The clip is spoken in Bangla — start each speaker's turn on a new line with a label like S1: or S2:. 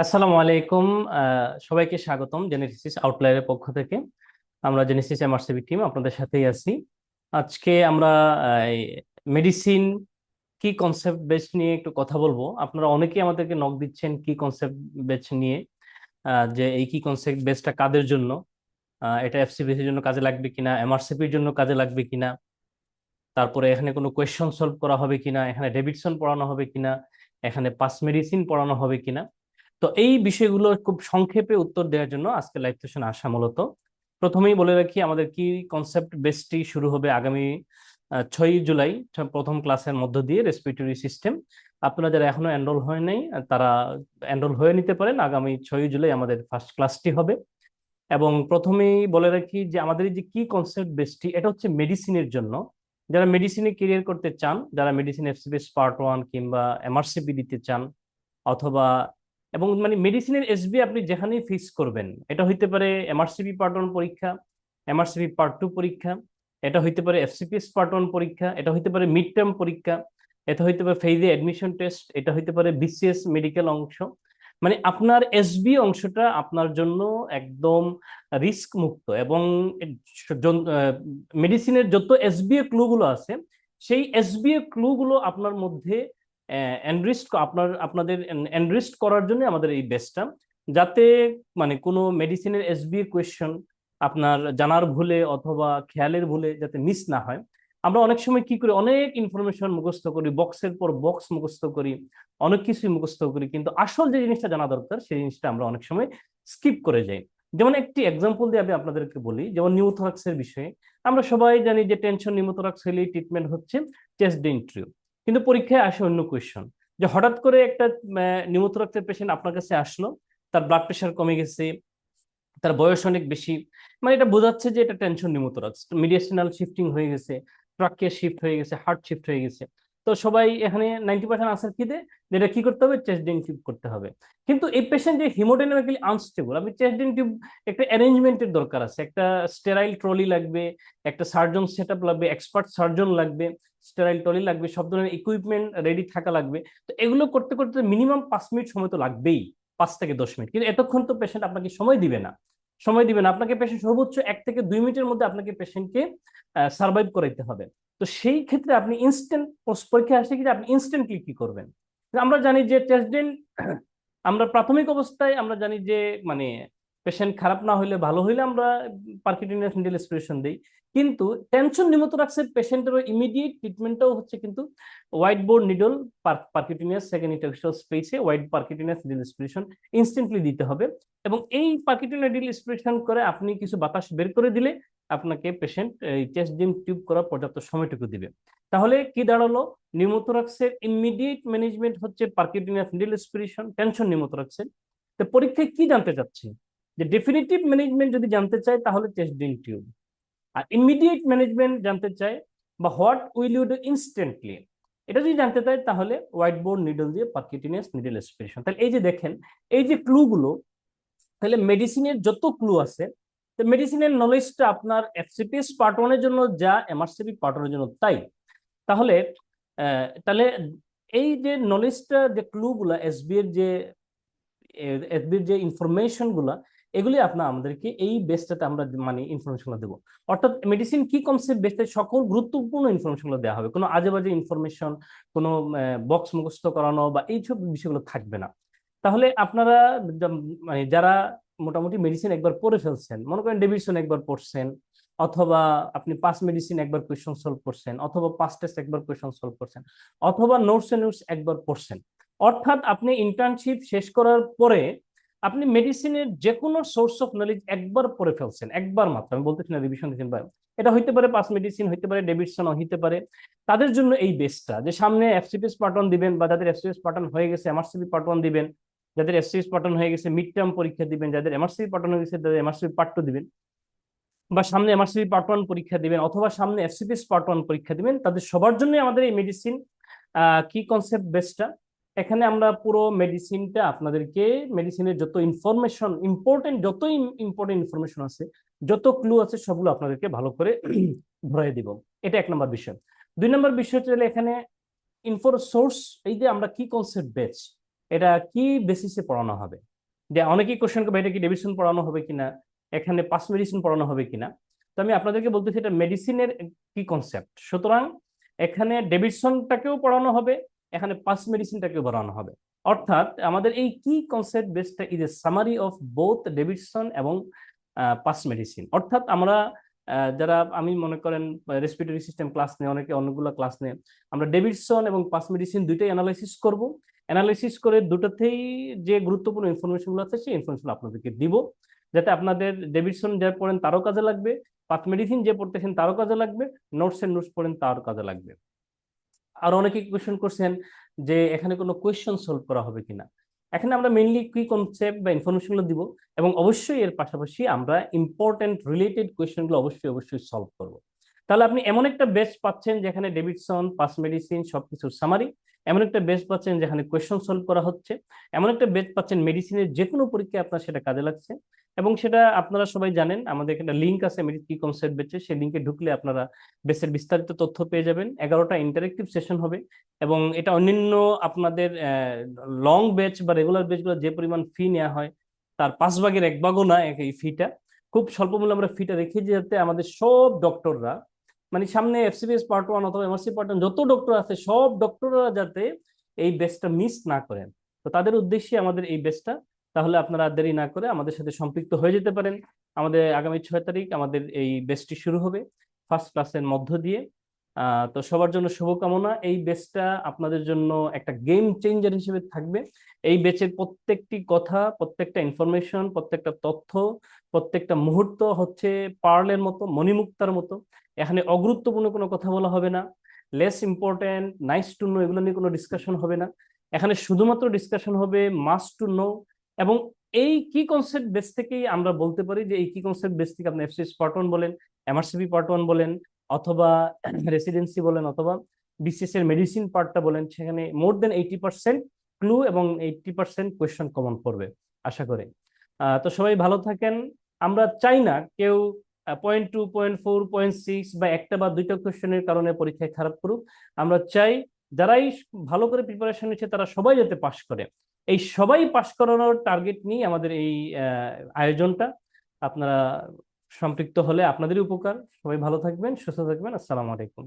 S1: আসসালামু আলাইকুম। সবাইকে স্বাগতম জেনেসিস আউটলায়ারের পক্ষ থেকে। আমরা জেনেসিস এমআরসিবি টিম আপনাদের সাথেই আছি। আজকে আমরা মেডিসিন কি কনসেপ্ট বেস নিয়ে একটু কথা বলবো। আপনারা অনেকেই আমাদেরকে নক দিচ্ছেন কি কনসেপ্ট বেস নিয়ে, যে এই কি কনসেপ্ট বেসটা কাদের জন্য, এটা এফসিবিসির জন্য কাজে লাগবে কিনা, এমআরসিপির জন্য কাজে লাগবে কিনা, তারপরে এখানে কোনো কোয়েশ্চন সলভ করা হবে কিনা, এখানে ডেভিডসন পড়ানো হবে কিনা, এখানে পাস মেডিসিন পড়ানো হবে কিনা। তো এই বিষয়গুলো খুব সংক্ষেপে উত্তর দেওয়ার জন্য আজকে লাইভ সেশন আসা মূলত। প্রথমেই বলে রাখি আমাদের কি কনসেপ্ট বেসটি শুরু হবে আগামী 6 জুলাই প্রথম ক্লাসের মধ্য দিয়ে রেসপিরেটরি সিস্টেম। আপনারা যারা এখনো এনরোল হয় নাই তারা এনরোল হয়ে নিতে পারেন। আগামী 6 জুলাই আমাদের ফার্স্ট ক্লাসটি হবে। এবং প্রথমেই বলে রাখি যে আমাদের এই যে কি কনসেপ্ট বেসটি এটা হচ্ছে মেডিসিনের জন্য। যারা মেডিসিনে কেরিয়ার করতে চান, যারা মেডিসিন এফসিপিএস পার্ট 1 কিংবা এমআরসিপি দিতে চান, অথবা এবং মানে মেডিসিনের এসবি আপনি যেখানেই ফিক্স করবেন, এটা হইতে পারে এমআরসিপি পার্ট 1 পরীক্ষা, এমআরসিপি পার্ট 2 পরীক্ষা, এটা হইতে পারে এফসিপিএস পার্ট 1 পরীক্ষা, এটা হইতে পারে মিড টার্ম পরীক্ষা, এটা হইতে পারে ফেজে অ্যাডমিশন টেস্ট, এটা হইতে পারে বিসিএস মেডিকেল অংশ। মানে আপনার এসবি অংশটা আপনার জন্য একদম রিস্ক মুক্ত। এবং মেডিসিনের যত এসবিএ ক্লু গুলো আছে, সেই এসবিএ ক্লু গুলো আপনার মধ্যে এনরিস্ট আপনাদের এনরিস্ট করার জন্য আমাদের এই বেসটা, যাতে মানে কোনো মেডিসিনের এসবিএ কোয়েশ্চন আপনার জানার ভুলে অথবা খেয়ালের ভুলে যাতে মিস না হয়। আমরা অনেক সময় কি করি, অনেক ইনফরমেশন মুখস্থ করি, বক্সের পর বক্স মুখস্থ করি, অনেক কিছুই মুখস্থ করি, কিন্তু আসল যে জিনিসটা জানা দরকার সেই জিনিসটা আমরা অনেক সময় স্কিপ করে যাই। যেমন একটি এক্সাম্পল দিয়ে আমি আপনাদেরকে বলি, যেমন নিউমোথোরাক্সের বিষয়ে। আমরা সবাই জানি যে টেনশন নিউমোথোরাক্স হলেই ট্রিটমেন্ট হচ্ছে চেস্ট ইন্টারভিউ, কিন্তু পরীক্ষায় আসে অন্য কোয়েশ্চন। যে হঠাৎ করে একটা নিউমোথোরাক্সের পেশেন্ট আপনার কাছে আসলো, তার ব্লাড প্রেশার কমে গেছে, তার বয়স অনেক বেশি, মানে এটা বোঝাচ্ছে যে এটা টেনশন নিউমোথোরাক্স, মিডিয়াস্টিনাল শিফটিং হয়ে গেছে, ট্রাকিয়া শিফট হয়ে গেছে, হার্ট শিফট হয়ে গেছে। তো সবাই এখানে 90% আনসার কি দেয়, যে এটা কি করতে হবে, চেস্ট ডিং টিউব করতে হবে। কিন্তু এই পেশেন্ট যে হিমোডাইনামিক্যালি আনস্টেবল, আপনি চেস্ট ডিং টিউব একটা অ্যারেঞ্জমেন্টের দরকার আছে, একটা স্টেরাইল ট্রলি লাগবে, একটা সার্জন সেট আপ লাগবে, এক্সপার্ট সার্জন লাগবে, স্টেরাইল ট্রলি লাগবে, সব ধরনের ইকুইপমেন্ট রেডি থাকা লাগবে। তো এগুলো করতে করতে মিনিমাম 5 মিনিট সময় তো লাগবেই, 5 থেকে 10 মিনিট। কিন্তু এতক্ষণ তো পেশেন্ট আপনাকে সময় দিবে না আপনাকে। পেশেন্ট সর্বোচ্চ 1 থেকে 2 মিনিটের মধ্যে আপনাকে পেশেন্টকে সার্ভাইভ করাইতে হবে। তো সেই ক্ষেত্রে আপনি ইনস্ট্যান্ট পরীক্ষা আসে কি, আপনি ইনস্ট্যান্টলি কি করবেন। আমরা জানি যে টেস্টডেন, আমরা প্রাথমিক অবস্থায় আমরা জানি যে মানে পেশেন্ট খারাপ না হইলে, ভালো হইলে আমরা পারকিউটেনিয়াস নিডল অ্যাসপিরেশন দিই। কিন্তু টেনশন নিউমোথোরাক্সের পেশেন্টের ইমিডিয়েট ট্রিটমেন্টটাও হচ্ছে কিন্তু wide bore needle, percutaneous second intercostal স্পেসে wide percutaneous needle aspiration instantly দিতে হবে। এবং এই পারকিউটেনিয়াস নিডল অ্যাসপিরেশন করে আপনি কিছু বাতাস বের করে দিলে আপনাকে পেশেন্ট এই চেস্ট ডিম টিউব করার পর্যাপ্ত সময়টুকু দিবে। তাহলে কি দাঁড়ালো, নিউমোথোরাক্সের ইমিডিয়েট ম্যানেজমেন্ট হচ্ছে পারকিউটেনিয়াস নিডল অ্যাসপিরেশন, টেনশন নিউমোথোরাক্সের। তো পরীক্ষায় কি জানতে চাচ্ছে, যে ডেফিনিটিভ ম্যানেজমেন্ট যদি জানতে চায় তাহলে চেস্ট ডিম টিউব, আর ইমিডিয়েট ম্যানেজমেন্ট জানতে চায় বা what will you do instantly, এটা যদি জানতে চায় তাহলে হোয়াইট বোর্ড নিডল দিয়ে পারকিউটেনিয়াস নিডল অ্যাসপিরেশন। তাহলে এই যে দেখেন, এই যে ক্লু গুলো, তাহলে মেডিসিনের যত ক্লু আছে, তো মেডিসিনের নলেজটা আপনার এফসিপিএস পার্ট 1 এর জন্য যা এমআরসিপি পার্ট 1 এর জন্য তাই। তাহলে তাহলে এই যে নলেজটা, যে ক্লু গুলা, এসবির যে ইনফরমেশন গুলা, এগুলি আপনার আমাদেরকে এই বেসটাতে আমরা মানে ইনফরমেশন গুলো দেবো। অর্থাৎ মেডিসিন কি কনসেপ্ট বেসতে সকল গুরুত্বপূর্ণ ইনফরমেশন গুলো দেওয়া হবে, কোনো আজে বাজে ইনফরমেশন, কোনো বক্স মুখস্থ করানো বা এইসব বিষয়গুলো থাকবে না। তাহলে আপনারা মানে যারা মোটামুটি মেডিসিন একবার পড়ে ফেলছেন, মনে করেন ডেভিডসন একবার পড়ছেন, অথবা আপনি পাস মেডিসিন একবার কোয়েশ্চন সলভ করছেন, অথবা পাস টেস্ট একবার কোয়েশ্চন সলভ করছেন, অথবা নোটস একবার পড়ছেন, অর্থাৎ আপনি ইন্টার্নশিপ শেষ করার পরে আপনি মেডিসিনের যে কোনো সোর্স অফ নলেজ একবার পড়ে ফেলছেন, একবার মাত্র, আমি বলতেছি না রিভিশন দিচ্ছেন, এটা হইতে পারে পাস মেডিসিন, হইতে পারে ডেভিডসন হইতে পারে। তাদের জন্য এই বেসটা, যে সামনে এফসিপিএস পার্ট 1 দিবেন, বা যাদের এফসিপিএস পার্ট 1 হয়ে গেছে এমআরসিপি পার্ট 1 দিবেন, যাদের এফসিপিএস পার্ট 1 হয়ে গেছে মিড টার্ম পরীক্ষা দিবেন, যাদের এমআরসিপি পার্ট 1 হয়ে গেছে তাদের এমআরসিপি পার্ট 2 দিবেন, বা সামনে এমআরসিপি পার্ট 1 পরীক্ষা দিবেন, অথবা সামনে এফসিপিএস পার্ট 1 পরীক্ষা দিবেন, তাদের সবার জন্য আমাদের এই মেডিসিন কি কনসেপ্ট বেসটা। এখানে আমরা পুরো মেডিসিনটা আপনাদেরকে, মেডিসিনের যত ইনফরমেশন ইম্পর্টেন্ট, যত ইম্পর্টেন্ট ইনফরমেশন আছে, যত ক্লু আছে, সবগুলো আপনাদেরকে ভালো করে ধরে দিব। এটা 1 নম্বর বিষয়। 2 নম্বর বিষয় হচ্ছে এখানে ইনফোর সোর্স, এই যে আমরা কি কনসেপ্ট বেস, এটা কি বেসিসে পড়ানো হবে। যে অনেকেই কোশ্চেন করবে এটা কি ডেভিডসন পড়ানো হবে কিনা, এখানে পাস মেডিসিন পড়ানো হবে কিনা। তো আমি আপনাদেরকে বলতেছি এটা মেডিসিনের কি কনসেপ্ট, সুতরাং এখানে ডেভিডসনটাকেও পড়ানো হবে, এখানে পাস মেডিসিনটাকেও পড়ানো হবে। অর্থাৎ আমাদের এই কি কনসেপ্ট বেসটা is a summary of both Davidson এবং পাস মেডিসিন। অর্থাৎ আমরা যারা আমি মনে করেন রেসপিরেটরি সিস্টেম ক্লাস নেই, অনেকে অনেকগুলো ক্লাস নেই, আমরা ডেভিডসন এবং পাস মেডিসিন দুইটাই অ্যানালাইসিস করব। অ্যানালাইসিস করে দুটোতেই যে গুরুত্বপূর্ণ ইনফরমেশন গুলো আছে সেই ইনফরমেশন আপনাদেরকে দিব, যাতে আপনাদের ডেভিডসন যা পড়েন তারও কাজে লাগবে, পাথ মেডিসিন যে পড়তেছেন তারও কাজে লাগবে, নোটস এর নোটস পড়েন তারও কাজে লাগবে। আর অনেকে কোয়েশ্চেন করছেন যে এখানে কোনো কোয়েশ্চেন সলভ করা হবে কিনা। এখানে আমরা মেইনলি কি কনসেপ্ট বা ইনফরমেশন গুলো দিব, এবং অবশ্যই এর পাশাপাশি আমরা ইম্পর্টেন্ট রিলেটেড কোয়েশ্চেন গুলো অবশ্যই অবশ্যই সলভ করব। তাহলে আপনি এমন একটা বেস পাচ্ছেন যেখানে ডেভিডসন, পাস মেডিসিন সবকিছুর সামারি, এমন একটা বেস পাচ্ছেন যেখানে কোয়েশ্চন সলভ করা হচ্ছে, এমন একটা বেস পাচ্ছেন মেডিসিনের যে কোনো পরীক্ষায় আপনার সেটা কাজে লাগছে। এবং সেটা আপনারা সবাই জানেন, আমাদের একটা লিঙ্ক আছে মেডিসিন কি কনসেপ্ট বেচে, সেই লিঙ্কে ঢুকলে আপনারা বেসের বিস্তারিত তথ্য পেয়ে যাবেন। 11টা ইন্টারেক্টিভ সেশন হবে, এবং এটা অন্যান্য আপনাদের লং ব্যাচ বা রেগুলার ব্যাচগুলো যে পরিমাণ ফি নেওয়া হয় তার 5 ভাগের 1 ভাগও না এই ফিটা। খুব স্বল্প মূল্যে আমরা ফিটা রেখে, যাতে আমাদের সব ডক্টররা, মানে সামনে এফসিবিএস পার্ট 1 অথবা এমআরসি পার্ট 1 যত ডক্টর আছে সব ডক্টররা যাতে এই বেসটা মিস না করেন, তো তাদের উদ্দেশ্যে আমাদের এই বেসটা। তাহলে আপনারা আর দেরি না করে আমাদের সাথে সম্পৃক্ত হয়ে যেতে পারেন। আমাদের আগামী 6 তারিখ আমাদের এই বেসটি শুরু হবে ফার্স্ট ক্লাসের মধ্য দিয়ে। তো সবার জন্য শুভকামনা। এই বেচটা আপনাদের জন্য একটা গেম চেঞ্জার হিসেবে থাকবে। এই বেচের প্রত্যেকটি কথা, প্রত্যেকটা ইনফরমেশন, প্রত্যেকটা তথ্য, প্রত্যেকটা মুহূর্ত হচ্ছে পার্লের মতো, মণিমুক্তার মতো। এখানে অগুরুত্বপূর্ণ কোনো কথা বলা হবে না, less important, nice to know এগুলো নিয়ে কোনো ডিসকাশন হবে না। এখানে শুধুমাত্র ডিসকাশন হবে মাস্ট টু নো। এবং এই কি কনসেপ্ট বেস থেকেই আমরা বলতে পারি যে এই কি কনসেপ্ট বেস থেকে আপনি এফসিএস পার্ট 1 বলেন, এমআরসিপি পার্ট 1 বলেন, অথবা রেসিডেন্সি বলেন, অথবা বিসিএস এর মেডিসিন পার্টটা বলেন, সেখানে মোর দেন 80% ক্লু এবং 80% কোয়েশ্চন কমন পড়বে আশা করি। তো সবাই ভালো থাকেন। আমরা চাই না কেউ 0.2, 0.4, 0.6 বা একটা বা দুইটা কোয়েশ্চেনের কারণে পরীক্ষায় খারাপ করুক। আমরা চাই যারাই ভালো করে প্রিপারেশন নিচ্ছে তারা সবাই যাতে পাশ করে। এই সবাই পাশ করানোর টার্গেট নিয়ে আমাদের এই আয়োজনটা। আপনারা সম্পৃক্ত হলে আপনাদেরই উপকার। সবাই ভালো থাকবেন, সুস্থ থাকবেন। আসসালামু আলাইকুম।